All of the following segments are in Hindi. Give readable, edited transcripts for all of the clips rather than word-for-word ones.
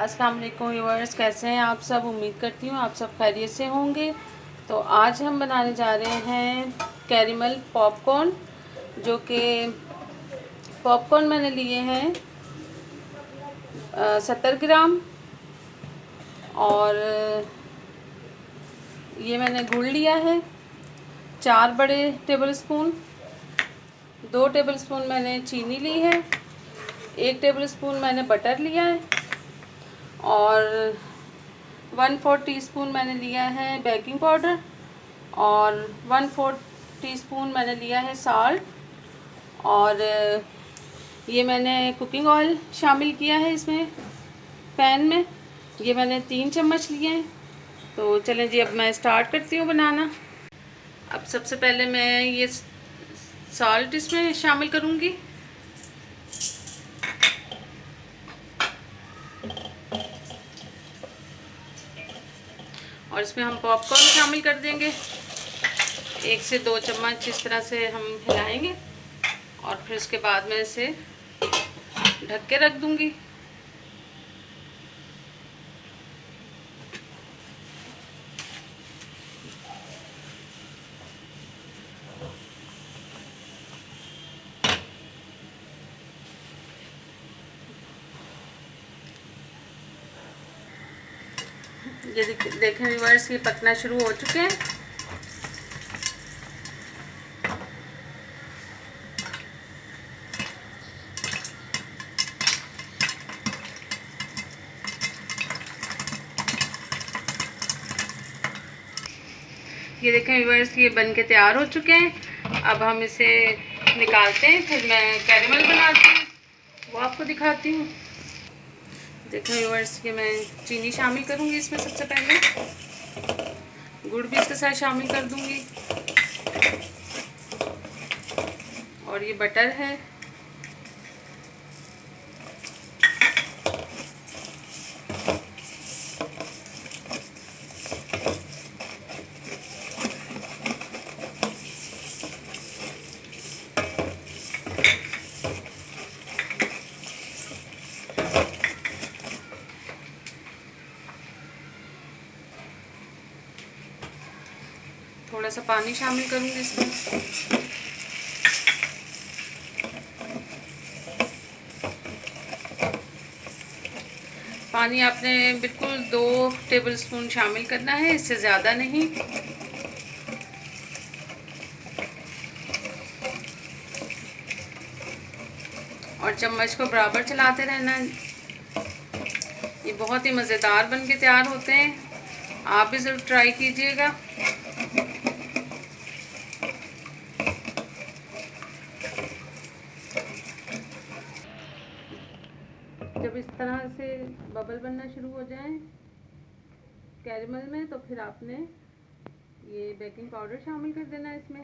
अस्सलाम वालेकुम व्यूअर्स, कैसे हैं आप सब। उम्मीद करती हूँ आप सब खैरियत से होंगे। तो आज हम बनाने जा रहे हैं कैरेमल पॉपकॉर्न। जो कि पॉपकॉर्न मैंने लिए हैं 70 ग्राम। और ये मैंने गुड़ लिया है 4 बड़े टेबल स्पून। 2 टेबल स्पून मैंने चीनी ली है। 1 टेबल स्पून मैंने बटर लिया है। और 1/4 टीस्पून मैंने लिया है बेकिंग पाउडर। और 1/4 टीस्पून मैंने लिया है साल्ट। और ये मैंने कुकिंग ऑयल शामिल किया है इसमें पैन में। ये मैंने 3 चम्मच लिए हैं। तो चलें जी, अब मैं स्टार्ट करती हूँ बनाना। अब सबसे पहले मैं ये साल्ट इसमें शामिल करूँगी। और इसमें हम पॉपकॉर्न शामिल कर देंगे। 1 से 2 चम्मच इस तरह से हम हिलाएंगे। और फिर उसके बाद में इसे ढक के रख दूँगी। ये देखें व्यूअर्स, ये पकना शुरू हो चुके हैं। ये देखें व्यूअर्स, ये बन के तैयार हो चुके हैं। अब हम इसे निकालते हैं, फिर मैं कैरेमल बनाती हूँ, वो आपको दिखाती हूँ। देखें व्यूअर्स, ये मैं चीनी शामिल करूँगी इसमें। सबसे पहले गुड़ भी इसके साथ शामिल कर दूँगी। और ये बटर है। थोड़ा सा पानी शामिल करूँगी इसमें। पानी आपने बिल्कुल 2 टेबलस्पून शामिल करना है, इससे ज़्यादा नहीं। और चम्मच को बराबर चलाते रहना है। ये बहुत ही मज़ेदार बन के तैयार होते हैं, आप भी ज़रूर ट्राई कीजिएगा। जब इस तरह से बबल बनना शुरू हो जाए कैरेमल में, तो फिर आपने ये बेकिंग पाउडर शामिल कर देना है इसमें।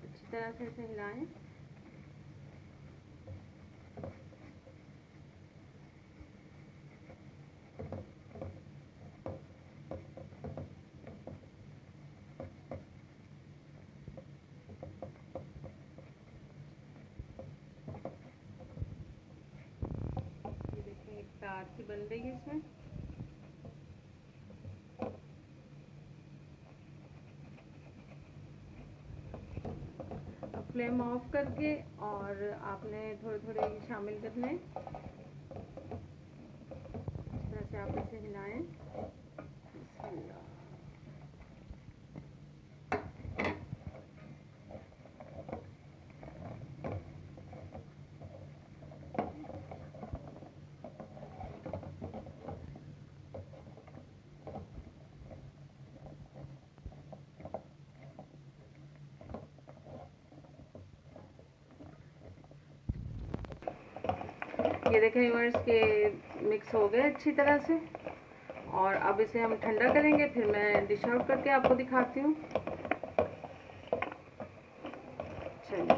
अच्छी तरह से इसे हिलाएं। ये देखिए, एक तार सी बन रही है इसमें। फ्लेम ऑफ करके और आपने थोड़े थोड़े शामिल करने। इस तरह से आप इसे हिलाएं। ये देखें व्यूअर्स के मिक्स हो गए अच्छी तरह से। और अब इसे हम ठंडा करेंगे, फिर मैं डिश आउट करके आपको दिखाती हूँ। चलिए,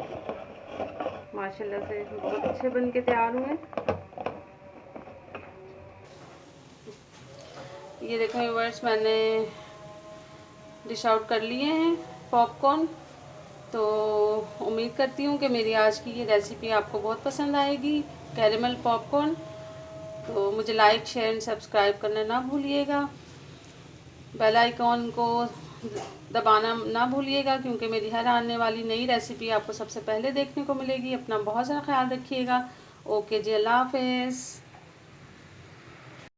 माशाल्लाह से बहुत अच्छे बन के तैयार हुए। ये देखें व्यूअर्स, मैंने डिश आउट कर लिए हैं पॉपकॉर्न। तो उम्मीद करती हूँ कि मेरी आज की ये रेसिपी आपको बहुत पसंद आएगी, कैरेमल पॉपकॉर्न। तो मुझे लाइक, शेयर एंड सब्सक्राइब करना ना भूलिएगा। बेल आइकॉन को दबाना ना भूलिएगा, क्योंकि मेरी हर आने वाली नई रेसिपी आपको सबसे पहले देखने को मिलेगी। अपना बहुत सारा ख्याल रखिएगा। ओके जी, अल्लाह हाफिज़।